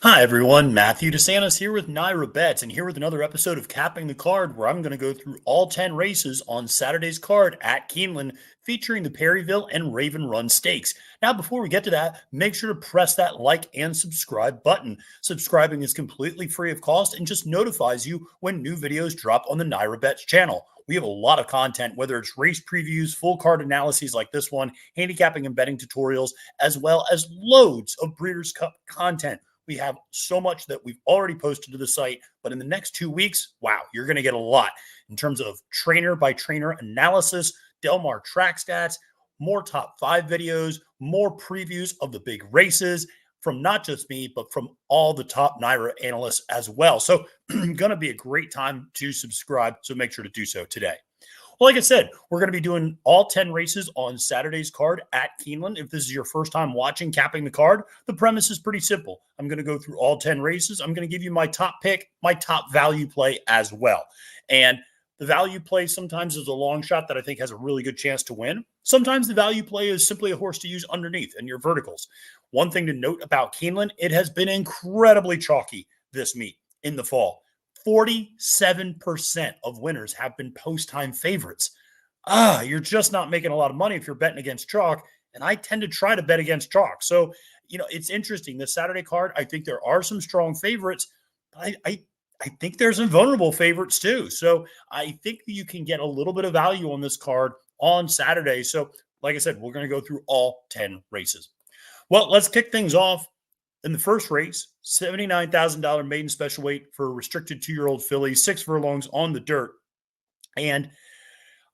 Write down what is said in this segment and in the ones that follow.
Hi, everyone. Matthew DeSantis here with NYRA Bets, and here with another episode of Capping the Card, where I'm going to go through all 10 races on Saturday's card at Keeneland, featuring the Perryville and Raven Run Stakes. Now, before we get to that, make sure to press that like and subscribe button. Subscribing is completely free of cost and just notifies you when new videos drop on the NYRA Bets channel. We have a lot of content, whether it's race previews, full card analyses like this one, handicapping and betting tutorials, as well as loads of Breeders' Cup content. We have so much that we've already posted to the site, but in the next 2 weeks, wow, you're going to get a lot in terms of trainer by trainer analysis, Del Mar track stats, more top 5 videos, more previews of the big races from not just me, but from all the top NYRA analysts as well. So going to be a great time to subscribe. So make sure to do so today. Well, like I said, we're going to be doing all 10 races on Saturday's card at Keeneland. If this is your first time watching Capping the Card, the premise is pretty simple. I'm going to go through all 10 races. I'm going to give you my top pick, my top value play as well. And the value play sometimes is a long shot that I think has a really good chance to win. Sometimes the value play is simply a horse to use underneath in your verticals. One thing to note about Keeneland, it has been incredibly chalky this meet in the fall. 47% of winners have been post-time favorites. You're just not making a lot of money if you're betting against chalk. And I tend to try to bet against chalk. So, it's interesting. This Saturday card, I think there are some strong favorites. But I think there's some vulnerable favorites too. So I think you can get a little bit of value on this card on Saturday. So, like I said, we're going to go through all 10 races. Well, let's kick things off. In the first race, $79,000 maiden special weight for restricted 2-year-old fillies, 6 furlongs on the dirt. And,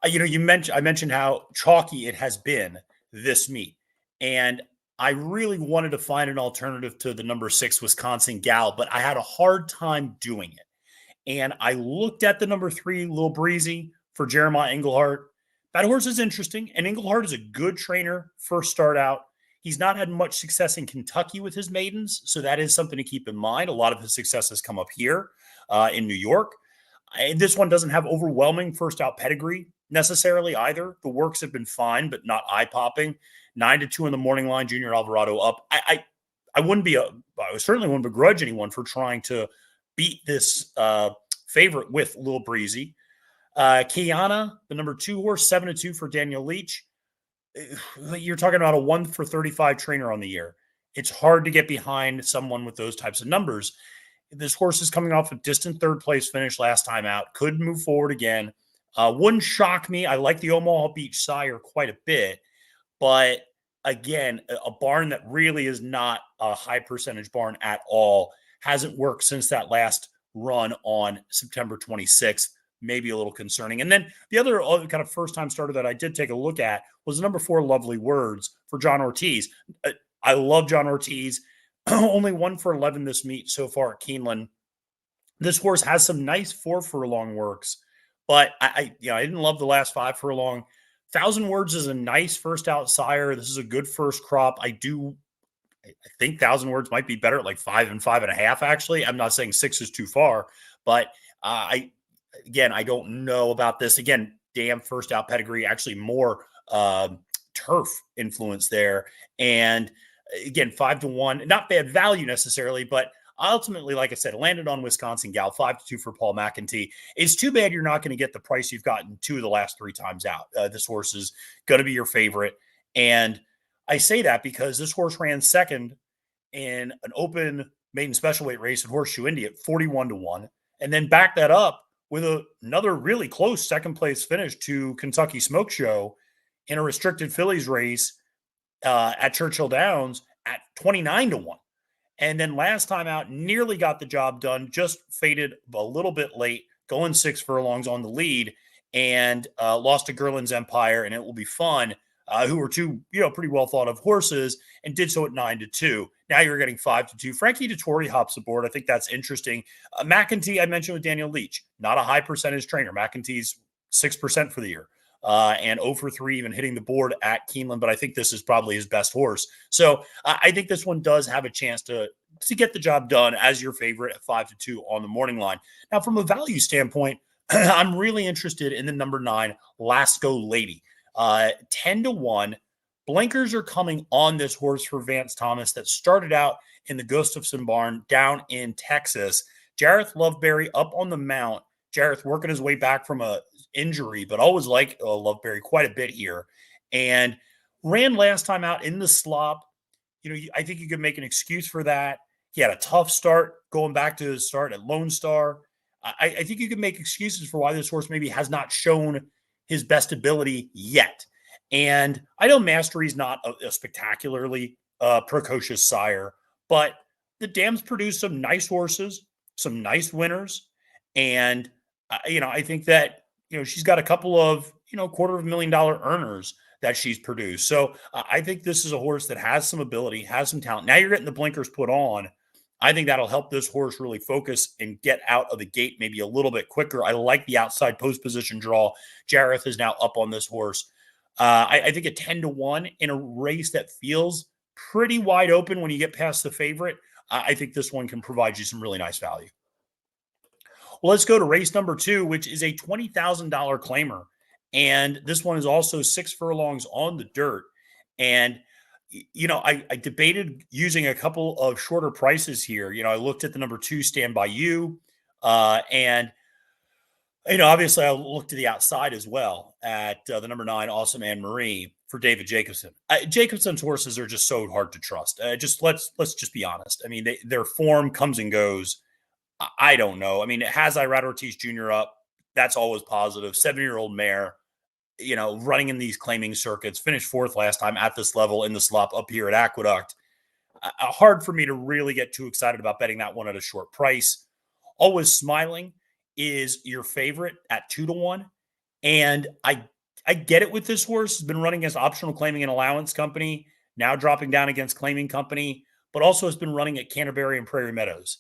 I mentioned how chalky it has been this meet. And I really wanted to find an alternative to the number 6 Wisconsin Gal, but I had a hard time doing it. And I looked at the number 3 Lil Breezy for Jeremiah Englehart. That horse is interesting, and Englehart is a good trainer first start out. He's not had much success in Kentucky with his maidens, so that is something to keep in mind. A lot of his success has come up here in New York. This one doesn't have overwhelming first out pedigree necessarily either. The works have been fine, but not eye-popping. 9-2 in the morning line, Junior Alvarado up. I certainly wouldn't begrudge anyone for trying to beat this favorite with Lil Breezy. Kiana, the number 2 horse, 7-2 for Daniel Leach. You're talking about a 1 for 35 trainer on the year. It's hard to get behind someone with those types of numbers. This horse is coming off a distant third place finish last time out. Could move forward again. Wouldn't shock me. I like the Omaha Beach Sire quite a bit. But again, a barn that really is not a high percentage barn at all. Hasn't worked since that last run on September 26th. Maybe a little concerning. And then the other kind of first-time starter that I did take a look at was number 4, Lovely Words for John Ortiz. I love John Ortiz. Only 1 for 11 this meet so far at Keeneland. This horse has some nice 4 furlong works, but I didn't love the last 5 furlong. 1,000 Words is a nice first out sire. This is a good first crop. I think 1,000 Words might be better at like 5 and 5.5. Actually, I'm not saying 6 is too far, but I don't know about this. Again, damn first out pedigree, actually more turf influence there. And again, 5-1, not bad value necessarily, but ultimately, like I said, landed on Wisconsin Gal, 5-2 for Paul McEntee. It's too bad you're not going to get the price you've gotten 2 of the last 3 times out. This horse is going to be your favorite. And I say that because this horse ran second in an open maiden special weight race at Horseshoe Indy at 41-1, and then back that up with another really close second place finish to Kentucky Smoke Show in a restricted fillies race at Churchill Downs at 29-1. And then last time out, nearly got the job done, just faded a little bit late, going 6 furlongs on the lead, and lost to Gerland's Empire, and It Will Be Fun, who were 2, pretty well thought of horses, and did so at 9-2. Now you're getting 5-2. Frankie Dettori hops aboard. I think that's interesting. McEntee, I mentioned with Daniel Leach, not a high percentage trainer. McEntee's 6% for the year. And 0 for 3 even hitting the board at Keeneland, but I think this is probably his best horse. So I think this one does have a chance to get the job done as your favorite at 5-2 on the morning line. Now, from a value standpoint, I'm really interested in the number 9, Lasco Lady. 10-1 Blinkers are coming on this horse for Vance Thomas that started out in the Gustafson barn down in Texas. Jareth Loveberry up on the mount. Jareth working his way back from a injury, but always like Loveberry quite a bit here. And ran last time out in the slop. I think you could make an excuse for that. He had a tough start going back to his start at Lone Star. I think you can make excuses for why this horse maybe has not shown his best ability yet. And I know Mastery's not a spectacularly precocious sire, but the dam's produced some nice horses, some nice winners. And, I think that, she's got a couple of, $250,000 earners that she's produced. So I think this is a horse that has some ability, has some talent. Now you're getting the blinkers put on. I think that'll help this horse really focus and get out of the gate maybe a little bit quicker. I like the outside post position draw. Jareth is now up on this horse. I think a 10-1 in a race that feels pretty wide open when you get past the favorite. I think this one can provide you some really nice value. Well, let's go to race number 2, which is a $20,000 claimer. And this one is also 6 furlongs on the dirt. And, I debated using a couple of shorter prices here. I looked at the number 2, Stand By You. And, obviously I looked to the outside as well at the number 9, Awesome Anne-Marie for David Jacobson. Jacobson's horses are just so hard to trust. Let's just be honest. I mean, their form comes and goes. I don't know. I mean, it has Irad Ortiz Jr. up. That's always positive. 7-year-old mare, running in these claiming circuits, finished 4th last time at this level in the slop up here at Aqueduct. Hard for me to really get too excited about betting that one at a short price. Always Smiling is your favorite at 2-1. And I get it with this horse. Has been running against Optional Claiming and Allowance Company, now dropping down against Claiming Company, but also has been running at Canterbury and Prairie Meadows.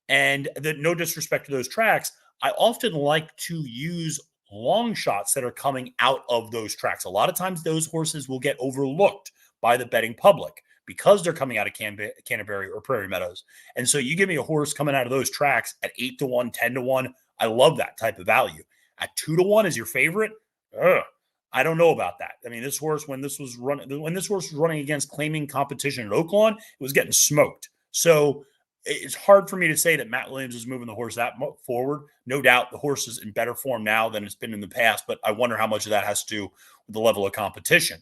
And no disrespect to those tracks, I often like to use long shots that are coming out of those tracks. A lot of times those horses will get overlooked by the betting public because they're coming out of Canterbury or Prairie Meadows. And so you give me a horse coming out of those tracks at 8-1, 10-1. I love that type of value. At 2-1 is your favorite. I don't know about that. I mean, this horse, when this horse was running against claiming competition at Oaklawn, it was getting smoked. So it's hard for me to say that Matt Williams is moving the horse that forward. No doubt the horse is in better form now than it's been in the past, but I wonder how much of that has to do with the level of competition.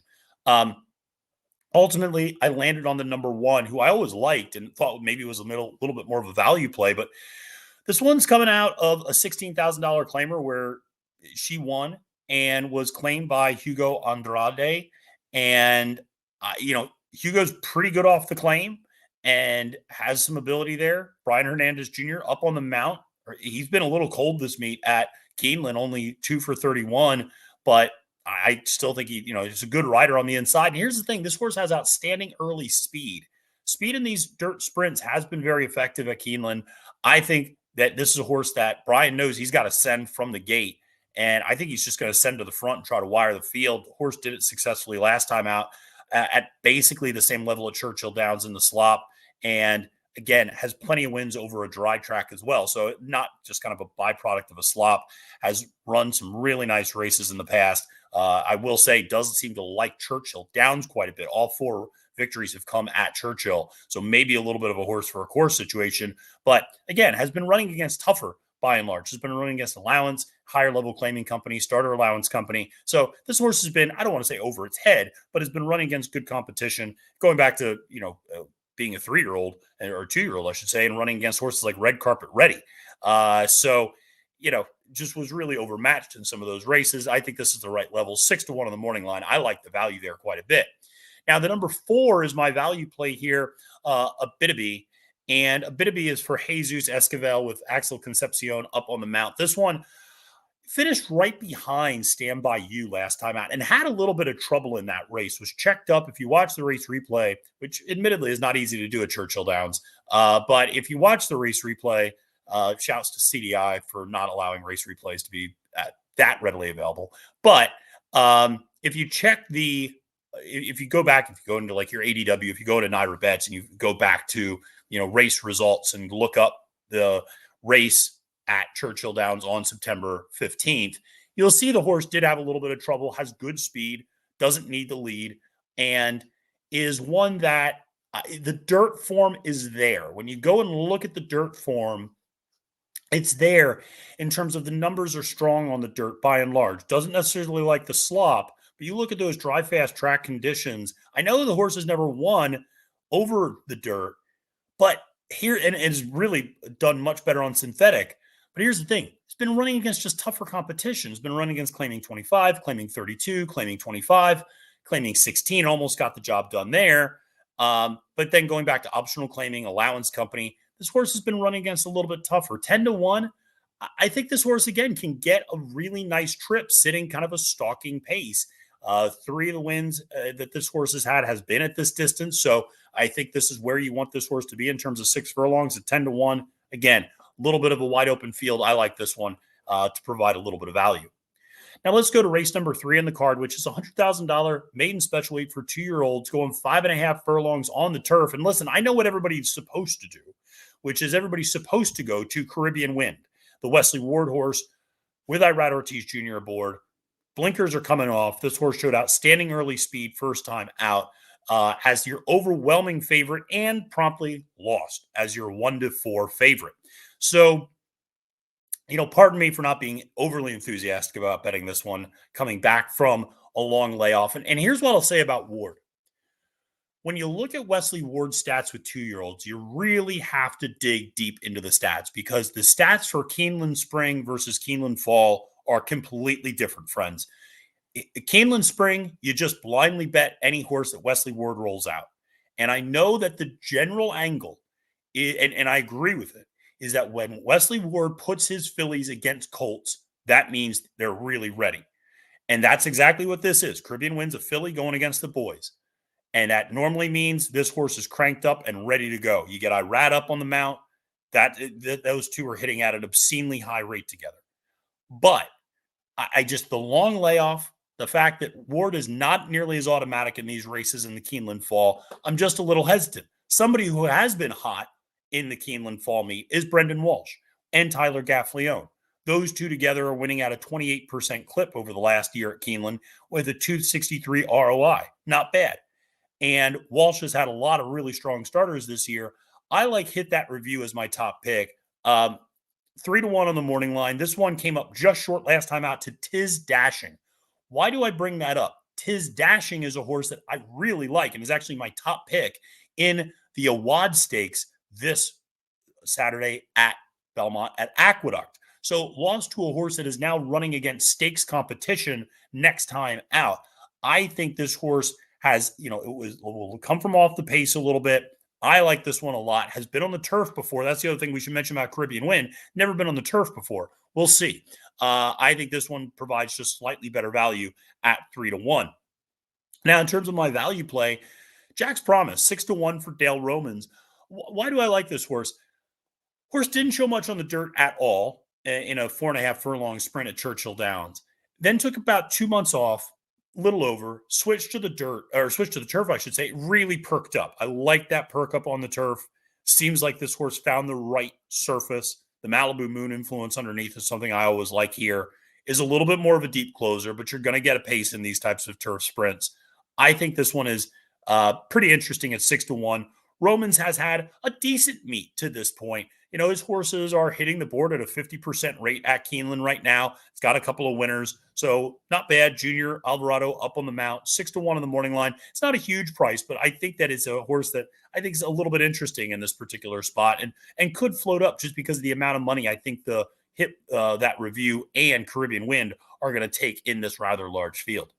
Ultimately, I landed on the number 1, who I always liked and thought maybe was a little bit more of a value play, but this one's coming out of a $16,000 claimer where she won and was claimed by Hugo Andrade. And, Hugo's pretty good off the claim and has some ability there. Brian Hernandez Jr. up on the mount. He's been a little cold this meet at Keeneland, only 2 for 31, but I still think he's a good rider on the inside. And here's the thing, this horse has outstanding early speed. Speed in these dirt sprints has been very effective at Keeneland. I think that this is a horse that Brian knows he's got to send from the gate. And I think he's just going to send to the front and try to wire the field. The horse did it successfully last time out at basically the same level at Churchill Downs in the slop. And again, has plenty of wins over a dry track as well. So not just kind of a byproduct of a slop, has run some really nice races in the past. I will say doesn't seem to like Churchill Downs quite a bit. All 4 victories have come at Churchill. So maybe a little bit of a horse for a course situation, but again, has been running against tougher by and large. Has been running against Allowance, higher level claiming company, starter allowance company. So this horse has been, I don't want to say over its head, but has been running against good competition, going back to, being a 3-year-old or 2-year-old, I should say, and running against horses like Red Carpet Ready. So, just was really overmatched in some of those races. I think this is the right level. 6-1 on the morning line. I like the value there quite a bit. Now, the number 4 is my value play here, Abitabi. And Abitabi is for Jesus Esquivel with Axel Concepcion up on the mount. This one finished right behind Stand By You last time out and had a little bit of trouble in that race, was checked up. If you watch the race replay, which admittedly is not easy to do at Churchill Downs, but if you watch the race replay, shouts to CDI for not allowing race replays to be that readily available. But if you check if you go into like your ADW, if you go to NYRA Bets and you go back to, race results and look up the race at Churchill Downs on September 15th, you'll see the horse did have a little bit of trouble, has good speed, doesn't need the lead. and is one that the dirt form is there. When you go and look at the dirt form, it's there in terms of the numbers are strong on the dirt by and large. Doesn't necessarily like the slop, but you look at those dry, fast track conditions. I know the horse has never won over the dirt, but here, and it's really done much better on synthetic. But here's the thing. It's been running against just tougher competition. It's been running against claiming 25, claiming 32, claiming 25, claiming 16, almost got the job done there. But then going back to optional claiming, allowance company, this horse has been running against a little bit tougher. 10-1, I think this horse, again, can get a really nice trip sitting kind of a stalking pace. 3 of the wins that this horse has been at this distance. So I think this is where you want this horse to be in terms of 6 furlongs at 10-1. Again, a little bit of a wide open field. I like this one to provide a little bit of value. Now let's go to race number 3 on the card, which is a $100,000 maiden special weight for 2-year-olds going 5.5 furlongs on the turf. And listen, I know what everybody's supposed to do, which is everybody's supposed to go to Caribbean Wind, the Wesley Ward horse with Irad Ortiz Jr. aboard. Blinkers are coming off. This horse showed outstanding early speed first time out as your overwhelming favorite and promptly lost as your 1-4 favorite. So, pardon me for not being overly enthusiastic about betting this one coming back from a long layoff. And here's what I'll say about Ward. When you look at Wesley Ward's stats with 2-year-olds, you really have to dig deep into the stats because the stats for Keeneland Spring versus Keeneland Fall are completely different, friends. Keeneland Spring, you just blindly bet any horse that Wesley Ward rolls out. And I know that the general angle, and I agree with it, is that when Wesley Ward puts his fillies against colts, that means they're really ready. And that's exactly what this is. Caribbean Wind's a filly going against the boys. And that normally means this horse is cranked up and ready to go. You get Irad up on the mount. Those two are hitting at an obscenely high rate together. But the long layoff, the fact that Ward is not nearly as automatic in these races in the Keeneland Fall, I'm just a little hesitant. Somebody who has been hot in the Keeneland Fall meet is Brendan Walsh and Tyler Gaffleone. Those two together are winning at a 28% clip over the last year at Keeneland with a 263 ROI. Not bad. And Walsh has had a lot of really strong starters this year. I hit that review as my top pick. 3-1 on the morning line. This one came up just short last time out to Tiz Dashing. Why do I bring that up? Tiz Dashing is a horse that I really like and is actually my top pick in the Awad Stakes this Saturday at Belmont at Aqueduct. So lost to a horse that is now running against stakes competition next time out. I think this horse has, it will come from off the pace a little bit. I like this one a lot. Has been on the turf before. That's the other thing we should mention about Caribbean Wind. Never been on the turf before. We'll see. I think this one provides just slightly better value at 3-1. Now, in terms of my value play, Jack's Promise, 6-1 for Dale Romans. Why do I like this horse? Horse didn't show much on the dirt at all in a 4.5 furlong sprint at Churchill Downs. Then took about 2 months off, little over, switched to the turf, I should say. Really perked up. I like that perk up on the turf. Seems like this horse found the right surface. The Malibu Moon influence underneath is something I always like here. Is a little bit more of a deep closer, but you're going to get a pace in these types of turf sprints. I think this one is pretty interesting at 6-1. Romans has had a decent meet to this point. His horses are hitting the board at a 50% rate at Keeneland right now. It's got a couple of winners. So not bad. Junior Alvarado up on the mount, 6-1 on the morning line. It's not a huge price, but I think that it's a horse that I think is a little bit interesting in this particular spot and could float up just because of the amount of money I think the hit that review and Caribbean Wind are going to take in this rather large field.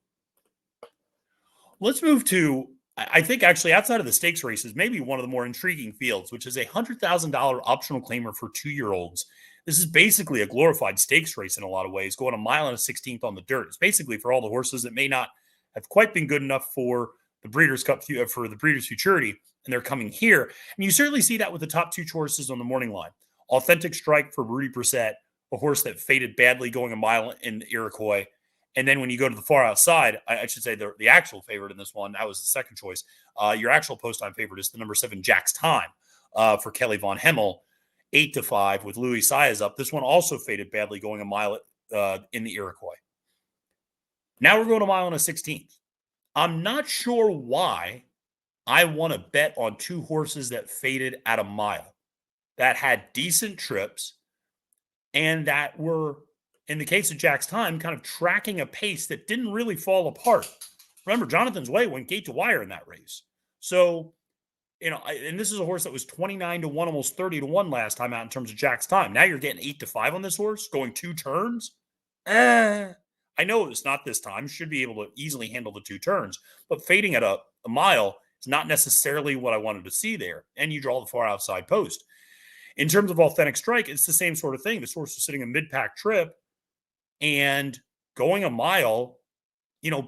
Let's move to, I think actually outside of the stakes races, maybe one of the more intriguing fields, which is a $100,000 optional claimer for 2-year-olds. This is basically a glorified stakes race in a lot of ways, going a mile and a 16th on the dirt. It's basically for all the horses that may not have quite been good enough for the Breeders' Cup, for the Breeders' Futurity, and they're coming here. And you certainly see that with the top 2 horses on the morning line. Authentic Strike for Rudy Brissett, a horse that faded badly going a mile in Iroquois. And then when you go to the far outside, I should say the actual favorite in this one, that was the second choice. Your actual post-time favorite is the number 7 Jack's Time for Kelly Von Hemmel, 8-5 with Louis Saez up. This one also faded badly going a mile in the Iroquois. Now we're going a mile and a 16th. I'm not sure why I want to bet on two horses that faded at a mile, that had decent trips, and that were, in the case of Jack's Time, kind of tracking a pace that didn't really fall apart. Remember, Jonathan's Way went gate to wire in that race. So, and this is a horse that was 29-1, almost 30-1 last time out in terms of Jack's Time. Now you're getting 8-5 on this horse, going two turns. I know it's not this time. Should be able to easily handle the two turns, but fading at a mile is not necessarily what I wanted to see there. And you draw the far outside post. In terms of authentic strike, it's the same sort of thing. This horse was sitting a mid-pack trip and going a mile,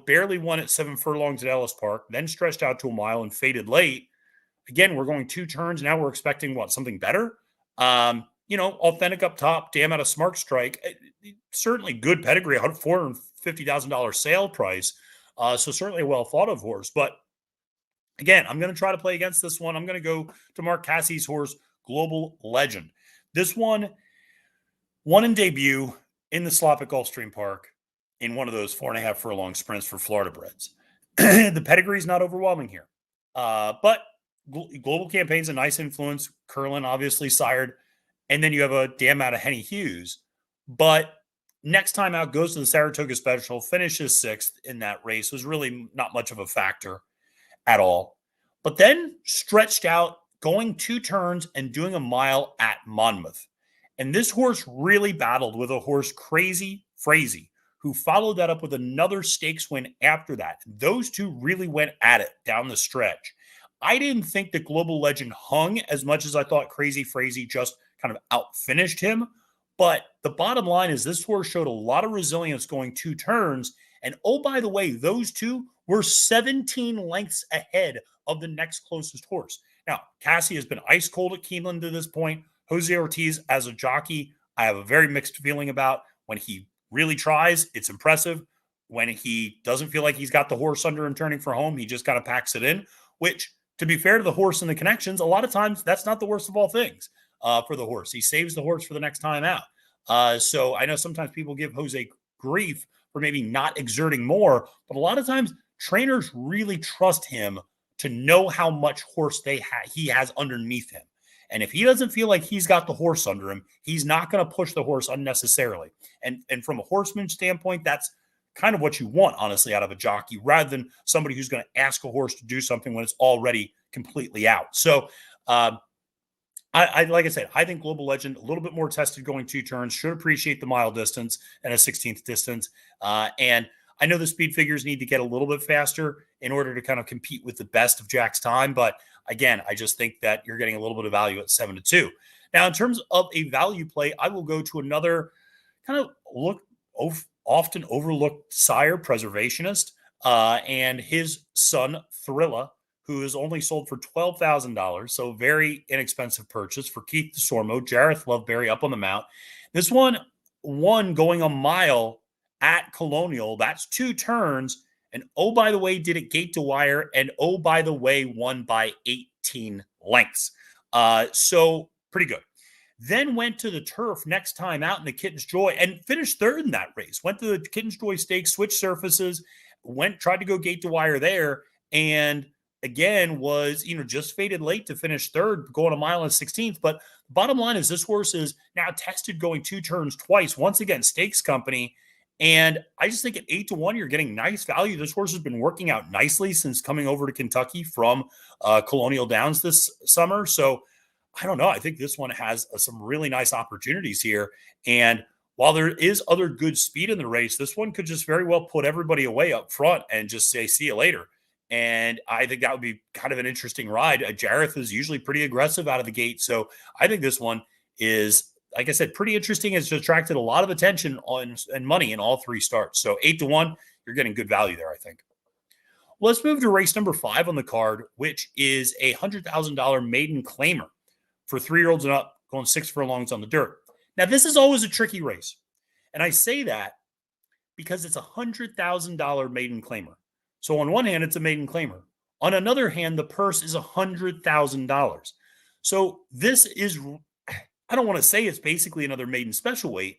barely won at 7 furlongs at Ellis Park, then stretched out to a mile and faded late. Again, we're going two turns. Now we're expecting something better. Authentic up top, damn out a smart strike. Certainly good pedigree, $450,000 sale price. So certainly a well thought of horse. But again, I'm going to try to play against this one. I'm going to go to Mark Cassie's horse, Global Legend. This one won in debut in the slop at Gulfstream Park in one of those 4.5 furlong sprints for Florida breds. The pedigree is not overwhelming here. But Global Campaign's a nice influence. Curlin obviously sired. And then you have a damn out of Henny Hughes. But next time out goes to the Saratoga Special, finishes 6th in that race. Was really not much of a factor at all. But then stretched out, going two turns and doing a mile at Monmouth. And this horse really battled with a horse, Crazy Frazee, who followed that up with another stakes win after that. Those two really went at it down the stretch. I didn't think that Global Legend hung as much as I thought Crazy Frazee just kind of outfinished him. But the bottom line is this horse showed a lot of resilience going two turns. And oh, by the way, those two were 17 lengths ahead of the next closest horse. Now, Cassie has been ice cold at Keeneland to this point. Jose Ortiz, as a jockey, I have a very mixed feeling about. When he really tries, it's impressive. When he doesn't feel like he's got the horse under and turning for home, he just kind of packs it in, which, to be fair to the horse and the connections, a lot of times that's not the worst of all things for the horse. He saves the horse for the next time out. So I know sometimes people give Jose grief for maybe not exerting more, but a lot of times trainers really trust him to know how much horse he has underneath him. And if he doesn't feel like he's got the horse under him, he's not going to push the horse unnecessarily. And from a horseman standpoint, that's kind of what you want, honestly, out of a jockey, rather than somebody who's going to ask a horse to do something when it's already completely out. So, I like I said, I think Global Legend, a little bit more tested going two turns, should appreciate the mile distance and a 16th distance. And I know the speed figures need to get a little bit faster in order to kind of compete with the best of Jack's Time. But again, I just think that you're getting a little bit of value at 7-2. Now, in terms of a value play, I will go to another kind of often overlooked sire, Preservationist, and his son, Thrilla, who is only sold for $12,000. So very inexpensive purchase for Keith DeSormo, Jareth Loveberry up on the mount. This one won going a mile at Colonial. That's two turns. And oh, by the way, did it gate to wire. And oh, by the way, won by 18 lengths. So pretty good. Then went to the turf next time out in the Kitten's Joy and finished third in that race. Went to the Kitten's Joy Stakes, switched surfaces, tried to go gate to wire there. And again, was, just faded late to finish third, going a mile and 16th. But bottom line is this horse is now tested going two turns twice, once again, stakes company. And I just think at 8-1, you're getting nice value. This horse has been working out nicely since coming over to Kentucky from Colonial Downs this summer. So I don't know. I think this one has some really nice opportunities here. And while there is other good speed in the race, this one could just very well put everybody away up front and just say, see you later. And I think that would be kind of an interesting ride. Jareth is usually pretty aggressive out of the gate. So I think this one is, like I said, pretty interesting. It's attracted a lot of attention and money in all three starts. So 8-1, you're getting good value there, I think. Well, let's move to race number 5 on the card, which is a $100,000 maiden claimer for 3-year-olds and up, going 6 furlongs on the dirt. Now, this is always a tricky race. And I say that because it's a $100,000 maiden claimer. So on one hand, it's a maiden claimer. On another hand, the purse is $100,000. So this is, I don't want to say it's basically another maiden special weight,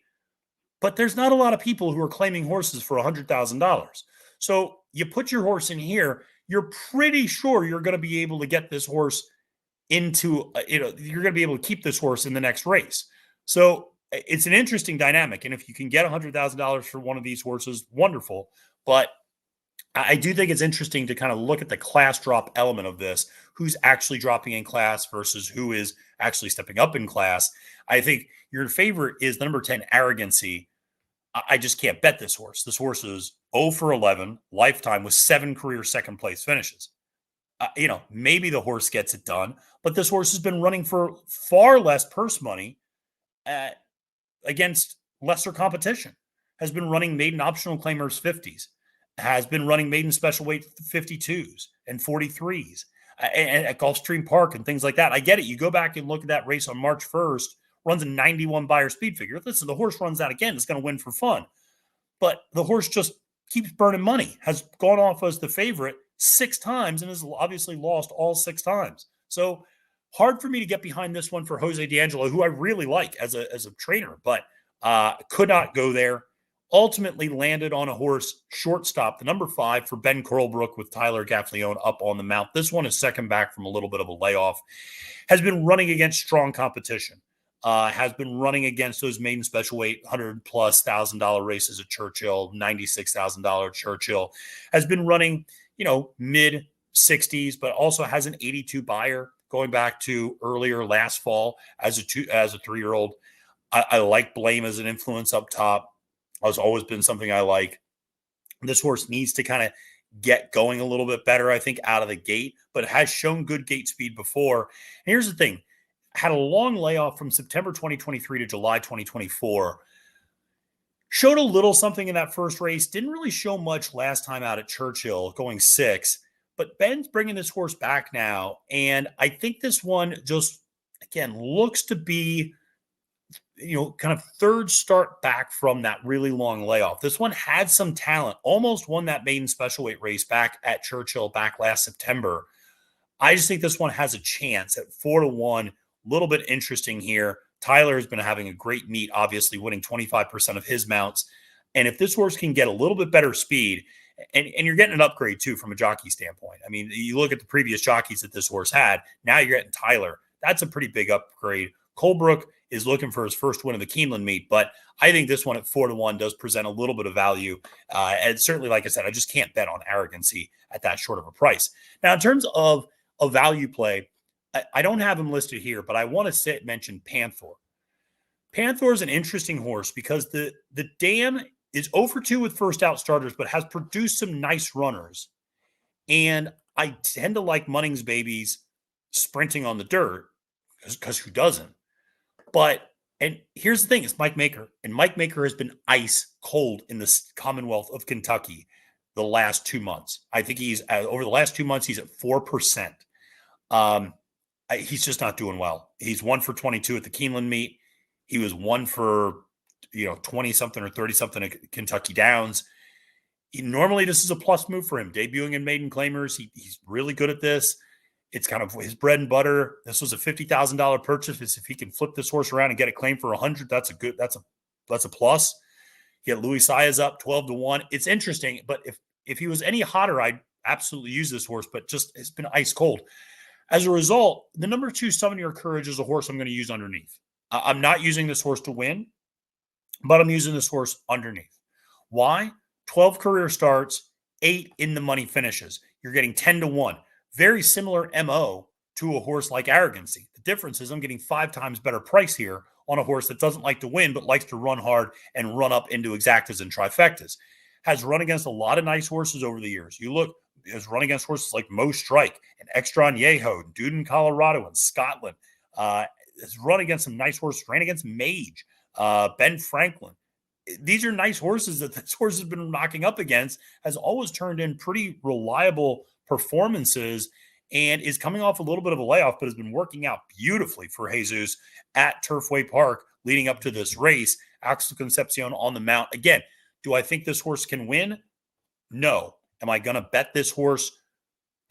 but there's not a lot of people who are claiming horses for $100,000. So you put your horse in here, you're pretty sure you're going to be able to get this horse into, you're going to be able to keep this horse in the next race. So it's an interesting dynamic. And if you can get $100,000 for one of these horses, wonderful. But I do think it's interesting to kind of look at the class drop element of this, who's actually dropping in class versus who is actually stepping up in class. I think your favorite is the number 10, Arrogancy. I just can't bet this horse. This horse is 0 for 11 lifetime with 7 career second place finishes. Maybe the horse gets it done, but this horse has been running for far less purse money against lesser competition, has been running maiden optional claimers 50s, has been running maiden special weight 52s and 43s and at Gulfstream Park and things like that. I get it. You go back and look at that race on March 1st, runs a 91 buyer speed figure. Listen, the horse runs that again, it's going to win for fun. But the horse just keeps burning money, has gone off as the favorite 6 times and has obviously lost all 6 times. So hard for me to get behind this one for Jose D'Angelo, who I really like as a trainer, but could not go there. Ultimately landed on a horse shortstop, the number 5 for Ben Curlbrook with Tyler Gaffleone up on the mount. This one is second back from a little bit of a layoff. Has been running against strong competition. Has been running against those maiden special weight $100,000+ races at Churchill, $96,000 Churchill. Has been running, mid 60s, but also has an 82 buyer going back to earlier last fall as a 3-year-old. I like Blame as an influence up top. Has always been something I like. This horse needs to kind of get going a little bit better, I think, out of the gate, but has shown good gate speed before. And here's the thing. Had a long layoff from September 2023 to July 2024. Showed a little something in that first race. Didn't really show much last time out at Churchill, going 6. But Ben's bringing this horse back now. And I think this one just, again, looks to be kind of third start back from that really long layoff. This one had some talent, almost won that maiden special weight race back at Churchill back last September. I just think this one has a chance at 4-1. A little bit interesting here. Tyler has been having a great meet, obviously winning 25% of his mounts. And if this horse can get a little bit better speed, and you're getting an upgrade too from a jockey standpoint. I mean, you look at the previous jockeys that this horse had, now you're getting Tyler. That's a pretty big upgrade. Colebrook is looking for his first win of the Keeneland meet, but I think this one at 4-1 does present a little bit of value. And certainly, like I said, I just can't bet on Arrogancy at that short of a price. Now, in terms of a value play, I don't have him listed here, but I want to mention Panther. Panther is an interesting horse because the dam is 0 for 2 with first out starters, but has produced some nice runners. And I tend to like Munning's babies sprinting on the dirt because who doesn't? And here's the thing, it's Mike Maker. And Mike Maker has been ice cold in the Commonwealth of Kentucky the last 2 months. I think he's, over the last 2 months, he's at 4%. He's just not doing well. He's 1 for 22 at the Keeneland meet. He was 1 for, 20-something or 30-something at Kentucky Downs. Normally, this is a plus move for him. Debuting in maiden claimers, he's really good at this. It's kind of his bread and butter. This was a $50,000 purchase. If he can flip this horse around and get a claim for 100, that's a plus. Get Louis Saez up 12-1. It's interesting, but if he was any hotter, I'd absolutely use this horse, but just it's been ice cold. As a result, the number 2, Summon Your Courage, is a horse I'm going to use underneath. I'm not using this horse to win, but I'm using this horse underneath. Why? 12 career starts, 8 in the money finishes. You're getting 10-1. Very similar MO to a horse like Arrogancy. The difference is I'm getting 5 times better price here on a horse that doesn't like to win, but likes to run hard and run up into exactas and trifectas. Has run against a lot of nice horses over the years. You look, has run against horses like Mo Strike and Extron Yeho, Duden, Colorado, and Scotland. Has run against some nice horses, ran against Mage, Ben Franklin. These are nice horses that this horse has been knocking up against, has always turned in pretty reliable performances, and is coming off a little bit of a layoff, but has been working out beautifully for Jesus at Turfway Park leading up to this race. Axel Concepcion on the mount. Again, do I think this horse can win? No. Am I going to bet this horse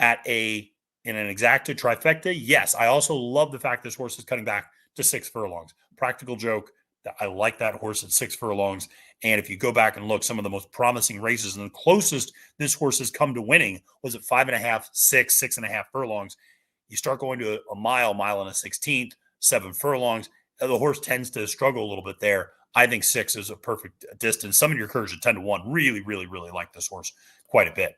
in an exacta trifecta? Yes. I also love the fact this horse is cutting back to 6 furlongs. Practical Joke. I like that horse at 6 furlongs. And if you go back and look, some of the most promising races and the closest this horse has come to winning was at 5.5, 6, 6.5 furlongs. You start going to a mile and a 16th, 7 furlongs. The horse tends to struggle a little bit there. I think 6 is a perfect distance. Some of your courage at 10-1 really, really, really like this horse quite a bit.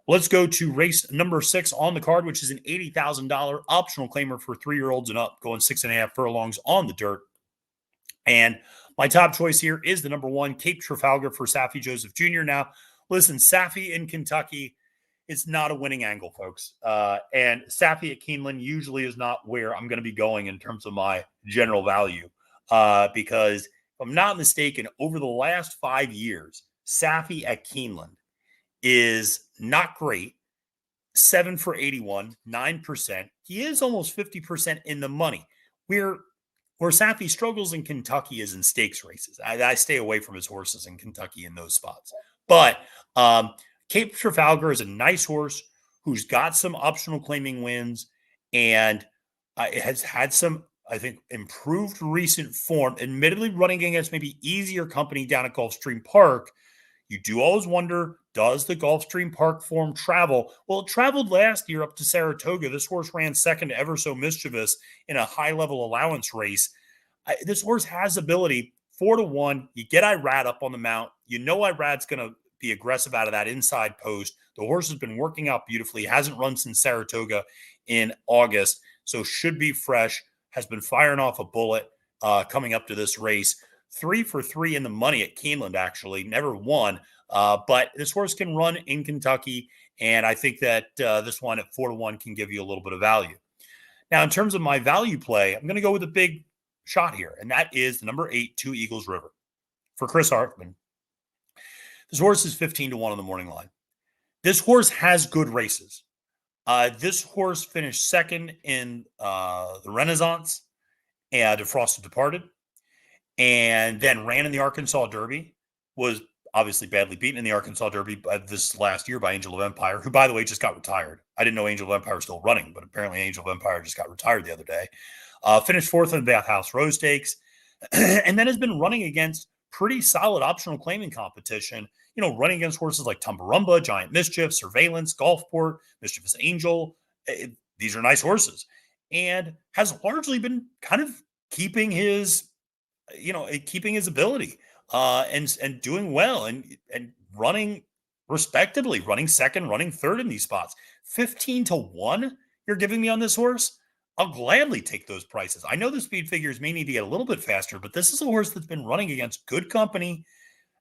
Let's go to race number 6 on the card, which is an $80,000 optional claimer for 3-year-olds and up, going 6.5 furlongs on the dirt. And my top choice here is the number 1, Cape Trafalgar for Saffie Joseph Jr. Now, listen, Saffie in Kentucky, it's not a winning angle, folks. And Saffie at Keeneland usually is not where I'm going to be going in terms of my general value. Because if I'm not mistaken, over the last 5 years, Saffie at Keeneland is not great. 7 for 81, 9%. He is almost 50% in the money. Where Saffie struggles in Kentucky is in stakes races. I stay away from his horses in Kentucky in those spots. But Cape Trafalgar is a nice horse who's got some optional claiming wins and has had some, I think, improved recent form, admittedly running against maybe easier company down at Gulfstream Park. You do always wonder, does the Gulfstream Park form travel? Well, it traveled last year up to Saratoga. This horse ran second to Ever So Mischievous in a high-level allowance race. This horse has ability. 4-1. You get Irad up on the mount. You know Irad's going to be aggressive out of that inside post. The horse has been working out beautifully. Hasn't run since Saratoga in August, so should be fresh. Has been firing off a bullet coming up to this race. 3 for 3 in the money at Keeneland, actually. Never won. But this horse can run in Kentucky, and I think that this one at 4-1 can give you a little bit of value. Now, in terms of my value play, I'm going to go with a big shot here, and that is the number 8, 2 Eagles River for Chris Hartman. This horse is 15-1 on the morning line. This horse has good races. This horse finished second in the Renaissance and Defrosted Departed, and then ran in the Arkansas Derby, was obviously badly beaten in the Arkansas Derby this last year by Angel of Empire, who, by the way, just got retired. I didn't know Angel of Empire was still running, but apparently Angel of Empire just got retired the other day. Finished 4th in the Bathhouse Rose Stakes, and then has been running against pretty solid optional claiming competition, running against horses like Tumbarumba, Giant Mischief, Surveillance, Gulfport, Mischievous Angel. These are nice horses, and has largely been kind of keeping his ability and doing well and running respectably, running second, running third in these spots. 15-1 you're giving me on this horse? I'll gladly take those prices. I know the speed figures may need to get a little bit faster, but this is a horse that's been running against good company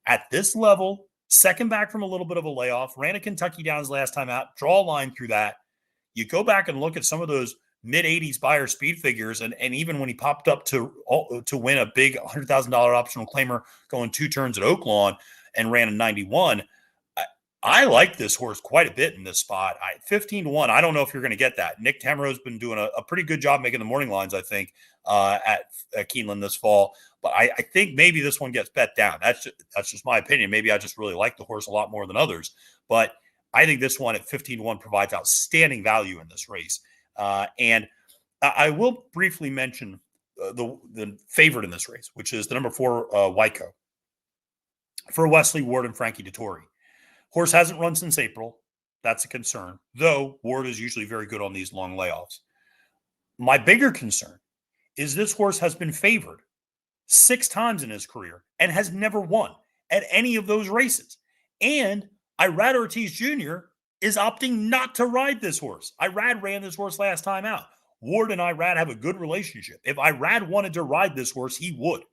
at this level, second back from a little bit of a layoff, ran a Kentucky Downs last time out, draw a line through that. You go back and look at some of those mid-80s buyer speed figures, and even when he popped up to win a big $100,000 optional claimer going 2 turns at Oaklawn and ran a 91, I like this horse quite a bit in this spot. 15-1, I don't know if you're going to get that. Nick Tamero's been doing a pretty good job making the morning lines, I think, at Keeneland this fall. But I think maybe this one gets bet down. That's just my opinion. Maybe I just really like the horse a lot more than others. But I think this one at 15-1 provides outstanding value in this race. And I will briefly mention the favorite in this race, which is the number 4, Wyco, for Wesley Ward and Frankie Dettori. Horse hasn't run since April. That's a concern, though Ward is usually very good on these long layoffs. My bigger concern is this horse has been favored 6 times in his career and has never won at any of those races. And Irad Ortiz Jr. is opting not to ride this horse. Irad ran this horse last time out. Ward and Irad have a good relationship. If Irad wanted to ride this horse, he would,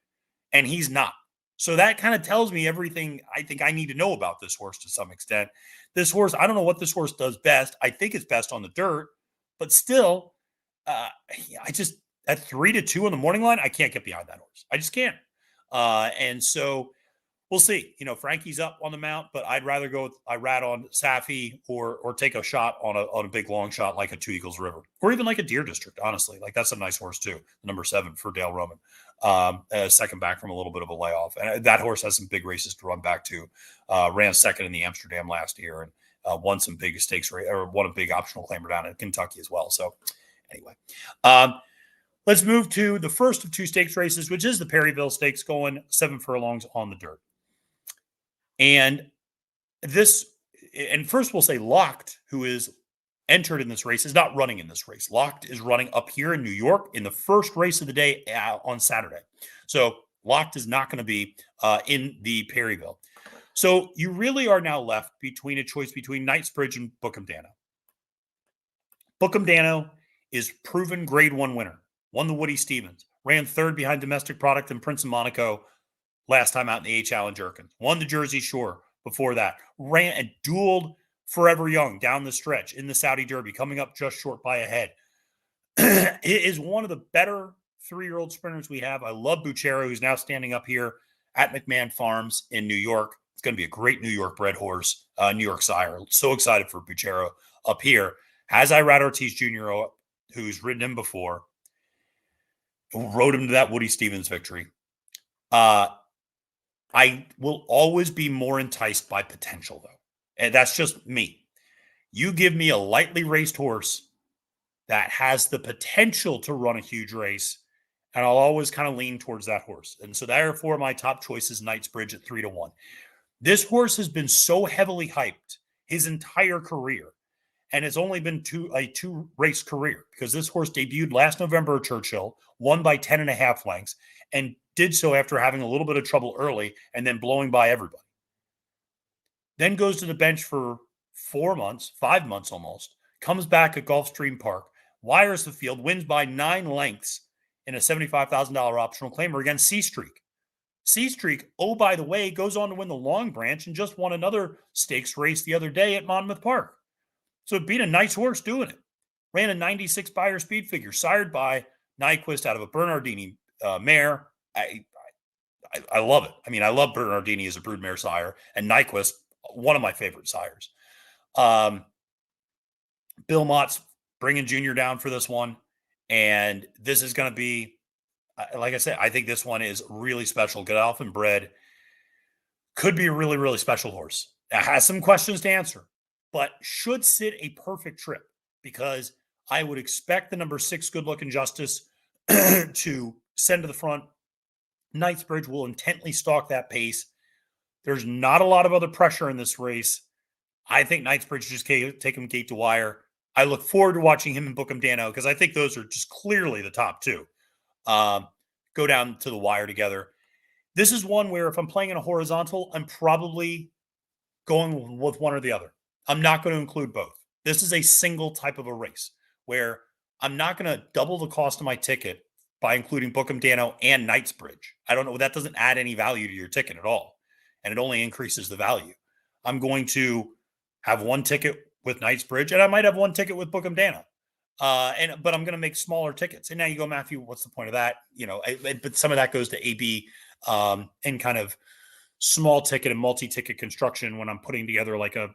and he's not. So that kind of tells me everything I think I need to know about this horse to some extent. This horse, I don't know what this horse does best. I think it's best on the dirt, but still, I just, at 3-2 on the morning line, I can't get behind that horse. I just can't. And so we'll see. Frankie's up on the mount, but I'd rather go with Irad on Saffie or take a shot on a big long shot like a 2 Eagles River, or even like a Deer District, honestly. Like, that's a nice horse too. Number 7 for Dale Roman. Second back from a little bit of a layoff. And that horse has some big races to run back to. Ran second in the Amsterdam last year and won some big stakes race, or won a big optional claimer down in Kentucky as well. So anyway, Let's move to the first of two stakes races, which is the Perryville Stakes, going 7 furlongs on the dirt. And first we'll say Locked, who is entered in this race, is not running in this race. Locked is running up here in New York in the first race of the day on Saturday. So Locked is not going to be in the Perryville. So you really are now left between a choice between Knightsbridge and Book'em Danno. Book'em Danno is proven grade 1 winner. Won the Woody Stevens. Ran third behind Domestic Product and Prince of Monaco last time out in the A-Challenge Jerkins. Won the Jersey Shore before that. Ran and dueled Forever Young down the stretch in the Saudi Derby, coming up just short by a head. It is one of the better 3-year-old sprinters we have. I love Buchero, who's now standing up here at McMahon Farms in New York. It's going to be a great New York bred horse, New York sire. So excited for Buchero up here. Has Irad Ortiz Jr., who's ridden him before, who rode him to that Woody Stevens victory. I will always be more enticed by potential, though. And that's just me. You give me a lightly raced horse that has the potential to run a huge race, and I'll always kind of lean towards that horse. And so therefore, my top choice is Knightsbridge at 3-1. This horse has been so heavily hyped his entire career, and it's only been a two-race career, because this horse debuted last November at Churchill, won by 10.5 lengths, and did so after having a little bit of trouble early and then blowing by everybody. Then goes to the bench for 5 months almost, comes back at Gulfstream Park, wires the field, wins by 9 lengths in a $75,000 optional claimer against C Streak. C Streak, oh, by the way, goes on to win the Long Branch and just won another stakes race the other day at Monmouth Park. So it beat a nice horse doing it. Ran a 96 Beyer speed figure, sired by Nyquist out of a Bernardini mare. I love it. I mean, I love Bernardini as a broodmare sire, and Nyquist, one of my favorite sires. Bill Mott's bringing Junior down for this one, and this is going to be, like I said, I think this one is really special. Godolphin bred, could be a really, really special horse. It has some questions to answer, but should sit a perfect trip, because I would expect the number 6 Good Looking Justice to send to the front. Knightsbridge will intently stalk that pace. There's not a lot of other pressure in this race. I think Knightsbridge just take him gate to wire. I look forward to watching him and Book'em Danno, because I think those are just clearly the top two. Go down to the wire together. This is one where if I'm playing in a horizontal, I'm probably going with one or the other. I'm not going to include both. This is a single type of a race where I'm not going to double the cost of my ticket by including Book'em Danno and Knightsbridge. I don't know. That doesn't add any value to your ticket at all, and it only increases the value. I'm going to have one ticket with Knightsbridge, and I might have one ticket with Book'em Danno. But I'm going to make smaller tickets. And now you go, Matthew, what's the point of that? But some of that goes to AB and kind of small ticket and multi-ticket construction when I'm putting together like a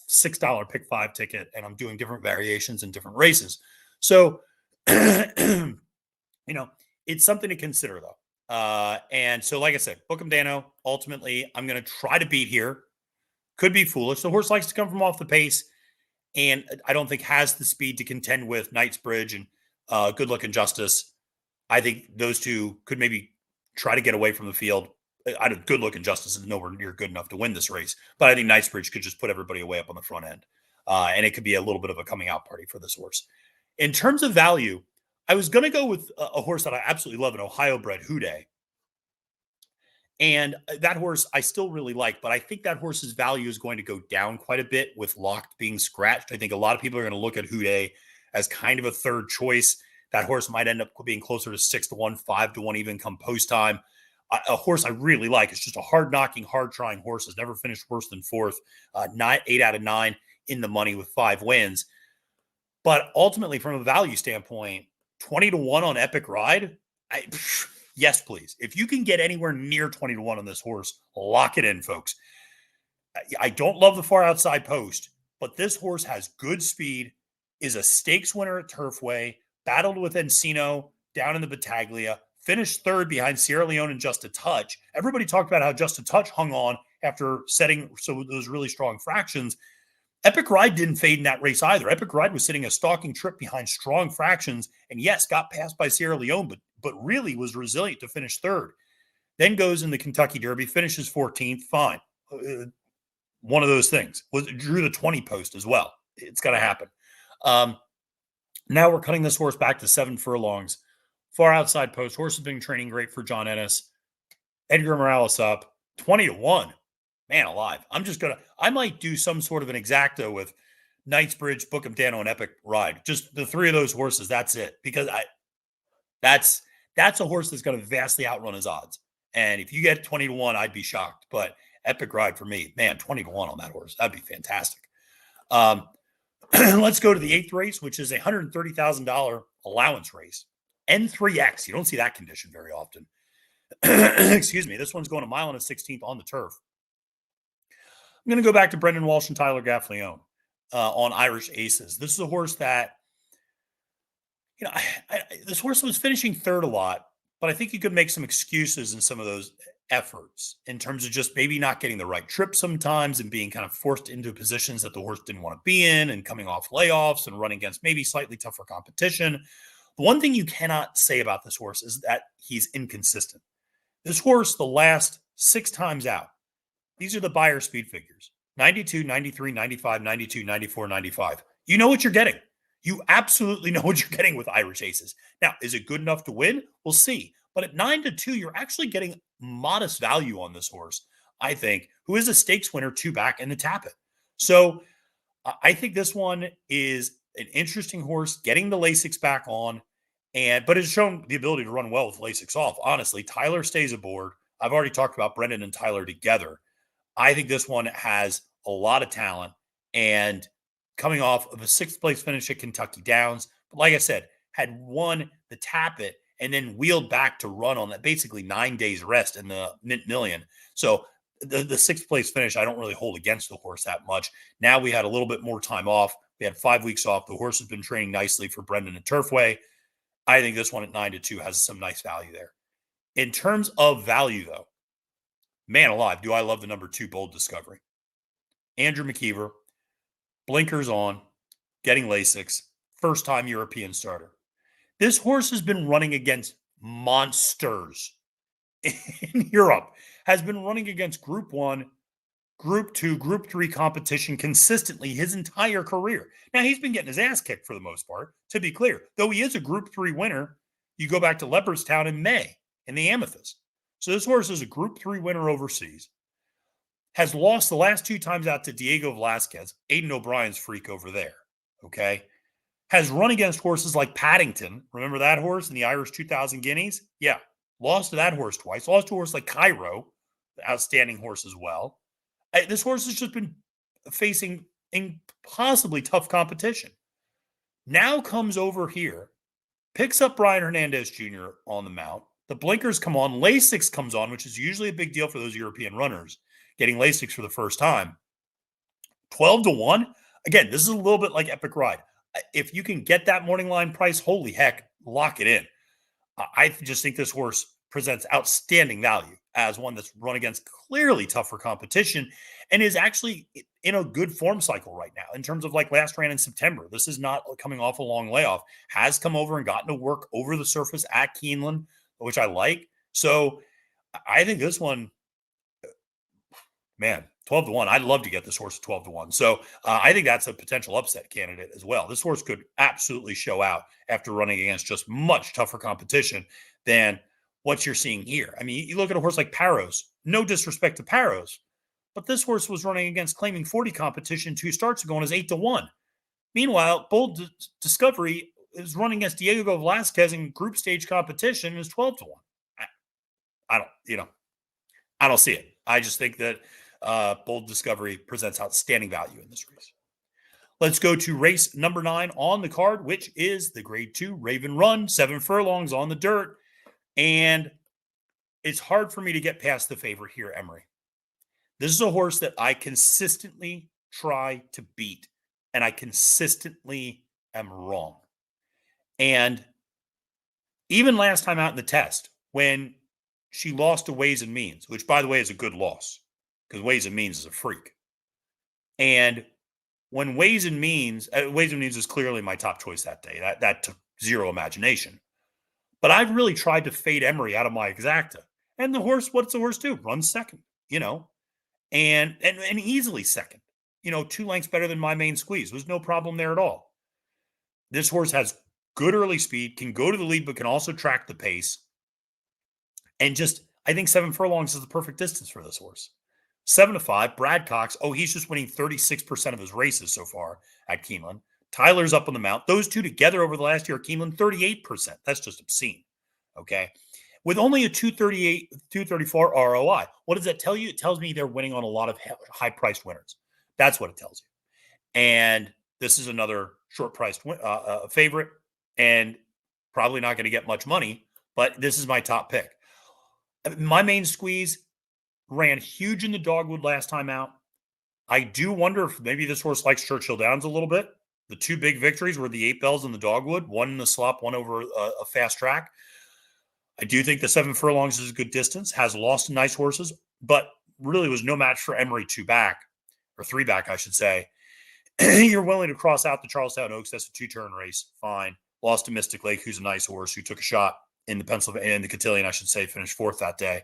$6 pick 5 ticket and I'm doing different variations in different races. So, it's something to consider though. And so, like I said, Book'em Danno, ultimately, I'm going to try to beat here. Could be foolish. The horse likes to come from off the pace, and I don't think has the speed to contend with Knightsbridge and Good Looking Justice. I think those two could maybe try to get away from the field. Good Looking Justice is nowhere near good enough to win this race, but I think Knightsbridge could just put everybody away up on the front end. And it could be a little bit of a coming out party for this horse. In terms of value, I was going to go with a horse that I absolutely love, an Ohio bred Houday. And that horse I still really like, but I think that horse's value is going to go down quite a bit with Locked being scratched. I think a lot of people are going to look at Houday as kind of a third choice. That horse might end up being closer to 6-1, 5-1, even come post time. A horse I really like. It's just a hard-knocking, hard-trying horse. Has never finished worse than 4th. 8 out of 9 in the money with 5 wins. But ultimately, from a value standpoint, 20-1 on Epic Ride, yes, please. If you can get anywhere near 20-1 on this horse, lock it in, folks. I don't love the far outside post, but this horse has good speed, is a stakes winner at Turfway, battled with Encino down in the Battaglia, finished 3rd behind Sierra Leone and Just a Touch. Everybody talked about how Just a Touch hung on after setting those really strong fractions. Epic Ride didn't fade in that race either. Epic Ride was sitting a stalking trip behind strong fractions, and yes, got passed by Sierra Leone, but really was resilient to finish third. Then goes in the Kentucky Derby, finishes 14th, fine. One of those things. Drew the 20 post as well. It's going to happen. Now we're cutting this horse back to 7 furlongs. Far outside post. Horse has been training great for John Ennis. Edgar Morales up 20-1. Man alive. I might do some sort of an exacto with Knightsbridge, Book'em Danno, and Epic Ride. Just the 3 of those horses. That's it. Because that's a horse that's going to vastly outrun his odds. And if you get 20-1, I'd be shocked. But Epic Ride for me, man, 20-1 on that horse. That'd be fantastic. Let's go to the 8th race, which is a $130,000 allowance race. N3X. You don't see that condition very often. Excuse me. This one's going a mile and a 16th on the turf. I'm going to go back to Brendan Walsh and Tyler Gaffleone on Irish Aces. This is a horse that, this horse was finishing third a lot, but I think you could make some excuses in some of those efforts in terms of just maybe not getting the right trip sometimes and being kind of forced into positions that the horse didn't want to be in and coming off layoffs and running against maybe slightly tougher competition. The one thing you cannot say about this horse is that he's inconsistent. This horse, the last 6 times out, these are the Beyer speed figures: 92, 93, 95, 92, 94, 95. You know what you're getting. You absolutely know what you're getting with Irish Aces. Now, is it good enough to win? We'll see. But at 9-2, you're actually getting modest value on this horse, I think, who is a stakes winner 2 back in the Tapit. So I think this one is an interesting horse, getting the Lasix back on, but has shown the ability to run well with Lasix off. Honestly, Tyler stays aboard. I've already talked about Brendan and Tyler together. I think this one has a lot of talent and coming off of a 6th place finish at Kentucky Downs. But like I said, had won the Tapit and then wheeled back to run on that basically 9 days rest in the Mint Million. So the 6th place finish, I don't really hold against the horse that much. Now we had a little bit more time off. We had 5 weeks off. The horse has been training nicely for Brendan and Turfway. I think this one at 9-2 has some nice value there. In terms of value, though, man alive, do I love the number 2 Bold Discovery. Andrew McKeever, blinkers on, getting Lasix, first-time European starter. This horse has been running against monsters in Europe, has been running against Group 1, Group 2, Group 3 competition consistently his entire career. Now, he's been getting his ass kicked for the most part, to be clear. Though he is a Group 3 winner, you go back to Leopardstown in May in the Amethyst. So this horse is a Group 3 winner overseas. Has lost the last 2 times out to Diego Velazquez, Aidan O'Brien's freak over there, okay? Has run against horses like Paddington. Remember that horse in the Irish 2000 Guineas? Yeah, lost to that horse twice. Lost to a horse like Cairo, the outstanding horse as well. This horse has just been facing impossibly tough competition. Now comes over here, picks up Brian Hernandez Jr. on the mount. The blinkers come on. Lasix comes on, which is usually a big deal for those European runners, getting Lasix for the first time. 12-1. Again, this is a little bit like Epic Ride. If you can get that morning line price, holy heck, lock it in. I just think this horse presents outstanding value as one that's run against clearly tougher competition and is actually in a good form cycle right now in terms of like last ran in September. This is not coming off a long layoff, has come over and gotten to work over the surface at Keeneland, which I like. So I think this one, man, 12-1. I'd love to get this horse at 12-1. So I think that's a potential upset candidate as well. This horse could absolutely show out after running against just much tougher competition than what you're seeing here. I mean, you look at a horse like Paros, no disrespect to Paros, but this horse was running against claiming 40 competition 2 starts ago and is 8-1. Meanwhile, Bold Discovery is running against Diego Velazquez in group stage competition and is 12-1. I don't see it. I just think that Bold Discovery presents outstanding value in this race. Let's go to race number 9 on the card, which is the Grade 2 Raven Run, 7 furlongs on the dirt. And it's hard for me to get past the favorite here, Emery. This is a horse that I consistently try to beat, and I consistently am wrong. And even last time out in the test, when she lost to Ways and Means, which, by the way, is a good loss, because Ways and Means is a freak. And when Ways and Means was clearly my top choice that day. That took zero imagination. But I've really tried to fade Emery out of my exacta. And the horse, what's the horse do? Run second, and easily second. 2 lengths better than my main squeeze. There's no problem there at all. This horse has good early speed, can go to the lead, but can also track the pace. And I think 7 furlongs is the perfect distance for this horse. 7-5, Brad Cox. Oh, he's just winning 36% of his races so far at Keeneland. Tyler's up on the mount. Those two together over the last year at Keeneland, 38%. That's just obscene. Okay. With only a 238, 234 ROI. What does that tell you? It tells me they're winning on a lot of high-priced winners. That's what it tells you. And this is another short-priced favorite and probably not going to get much money, but this is my top pick. My main squeeze ran huge in the dogwood last time out. I do wonder if maybe this horse likes Churchill Downs a little bit. The 2 big victories were the 8 bells in the dogwood, one in the slop, one over a fast track. I do think the 7 furlongs is a good distance, has lost to nice horses, but really was no match for Emery 2 back, or 3 back, I should say. You're willing to cross out the Charlestown Oaks. That's a 2-turn race. Fine. Lost to Mystic Lake, who's a nice horse, who took a shot in the Cotillion, I should say, finished 4th that day.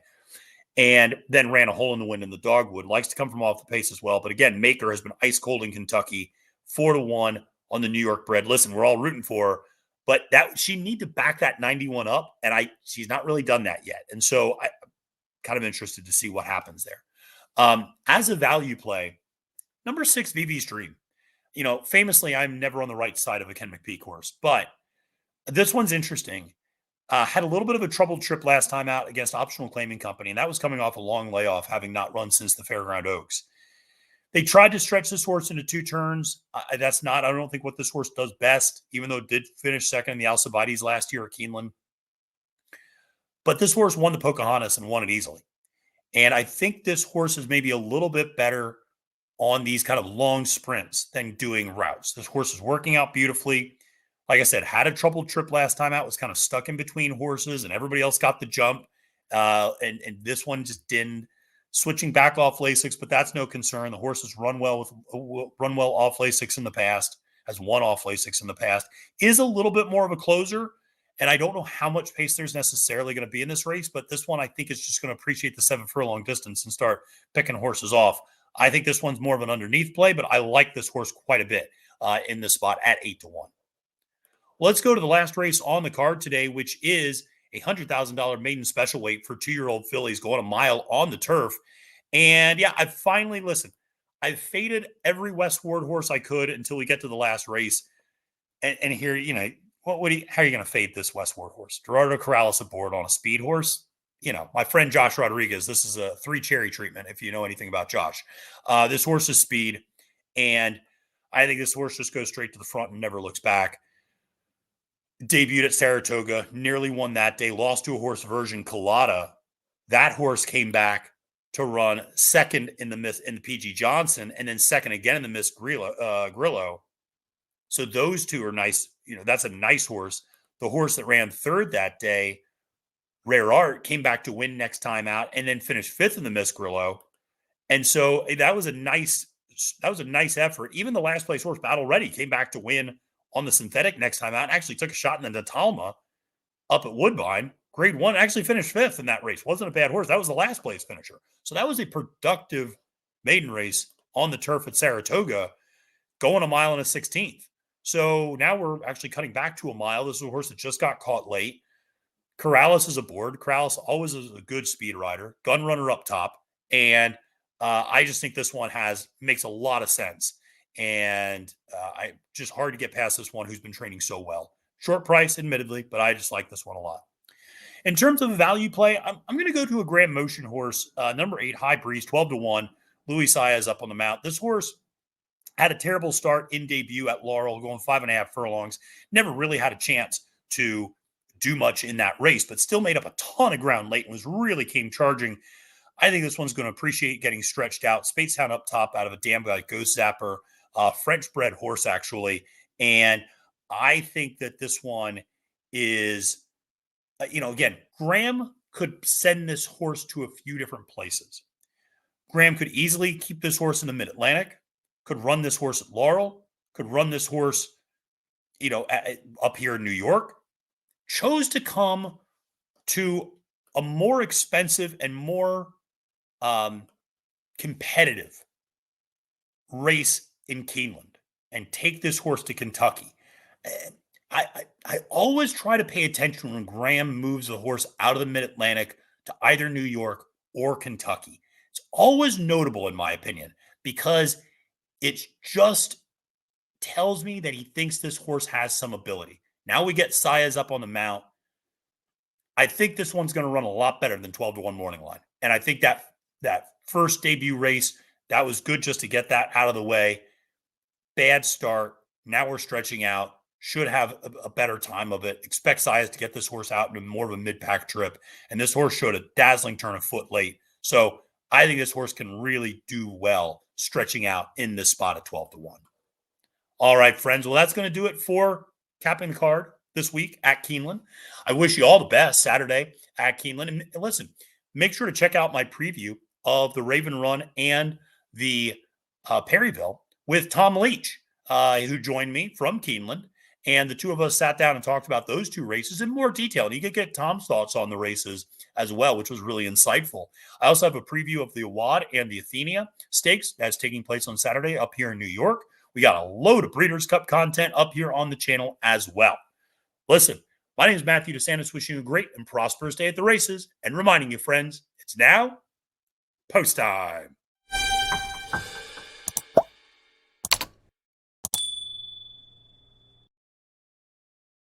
And then ran a hole in the wind in the dogwood. Likes to come from off the pace as well. But again, Maker has been ice cold in Kentucky, 4-1 on the New York bred. Listen, we're all rooting for her, but she need to back that 91 up, and she's not really done that yet. And so I'm kind of interested to see what happens there. As a value play, number 6, VV's Dream. Famously, I'm never on the right side of a Ken McPeak horse, but this one's interesting. Had a little bit of a troubled trip last time out against Optional Claiming Company, and that was coming off a long layoff, having not run since the Fairground Oaks. They tried to stretch this horse into 2 turns. I don't think what this horse does best, even though it did finish second in the Alcibiades last year at Keeneland. But this horse won the Pocahontas and won it easily. And I think this horse is maybe a little bit better on these kind of long sprints than doing routes. This horse is working out beautifully. Like I said, had a troubled trip last time out, was kind of stuck in between horses, and everybody else got the jump. And this one just didn't. Switching back off Lasix, but that's no concern. The horse has run well off Lasix in the past, has won off Lasix in the past, is a little bit more of a closer. And I don't know how much pace there's necessarily going to be in this race, but this one I think is just going to appreciate the 7 furlong distance and start picking horses off. I think this one's more of an underneath play, but I like this horse quite a bit in this spot at 8-1. Let's go to the last race on the card today, which is a $100,000 maiden special weight for 2-year-old fillies going a mile on the turf. And yeah, I've faded every West Ward horse I could until we get to the last race. And here, how are you going to fade this West Ward horse? Gerardo Corrales aboard on a speed horse. My friend Josh Rodriguez, this is a 3 cherry treatment if you know anything about Josh. This horse is speed, and I think this horse just goes straight to the front and never looks back. Debuted at Saratoga, nearly won that day, lost to a horse Virgin Colada. That horse came back to run second in the PG Johnson, and then second again in the Miss Grillo. So those two are nice. That's a nice horse. The horse that ran third that day, Rare Art, came back to win next time out and then finished 5th in the Miss Grillo. And so that was a nice effort. Even the last place horse, Battle Ready, came back to win on the synthetic next time out, actually took a shot in the Natalma up at Woodbine. Grade 1, actually finished 5th in that race. Wasn't a bad horse. That was the last place finisher. So that was a productive maiden race on the turf at Saratoga, going a mile and a 16th. So now we're actually cutting back to a mile. This is a horse that just got caught late. Corrales is aboard. Corrales always is a good speed rider. Gun runner up top. And I just think this one makes a lot of sense. And I just hard to get past this one who's been training so well. Short price, admittedly, but I just like this one a lot. In terms of value play, I'm going to go to a Grand Motion horse, number 8, High Breeze, 12-1. Louis Saez up on the mount. This horse had a terrible start in debut at Laurel, going 5.5 furlongs. Never really had a chance to do much in that race, but still made up a ton of ground late and came charging. I think this one's going to appreciate getting stretched out. Spadestown up top out of a damn guy, Ghost Zapper. French-bred horse, actually. And I think that this one is, again, Graham could send this horse to a few different places. Graham could easily keep this horse in the Mid-Atlantic. could run this horse at Laurel, could run this horse, up here in New York, chose to come to a more expensive and more competitive race in Keeneland and take this horse to Kentucky. I always try to pay attention when Graham moves a horse out of the Mid-Atlantic to either New York or Kentucky. It's always notable, in my opinion, because it just tells me that he thinks this horse has some ability. Now we get Saez up on the mount. I think this one's going to run a lot better than 12-1 morning line. And I think that first debut race, that was good just to get that out of the way. Bad start. Now we're stretching out. Should have a better time of it. Expect Saez to get this horse out into more of a mid-pack trip. And this horse showed a dazzling turn of foot late. So I think this horse can really do well stretching out in this spot at 12-1. All right, friends. Well, that's going to do it for Capping the Card this week at Keeneland. I wish you all the best Saturday at Keeneland. And listen, make sure to check out my preview of the Raven Run and the Perryville with Tom Leach, who joined me from Keeneland. And the two of us sat down and talked about those two races in more detail. And you could get Tom's thoughts on the races as well, which was really insightful. I also have a preview of the Awad and the Athenia Stakes that's taking place on Saturday up here in New York. We got a load of Breeders' Cup content up here on the channel as well. Listen, my name is Matthew DeSantis, wishing you a great and prosperous day at the races and reminding you, friends, it's now post time.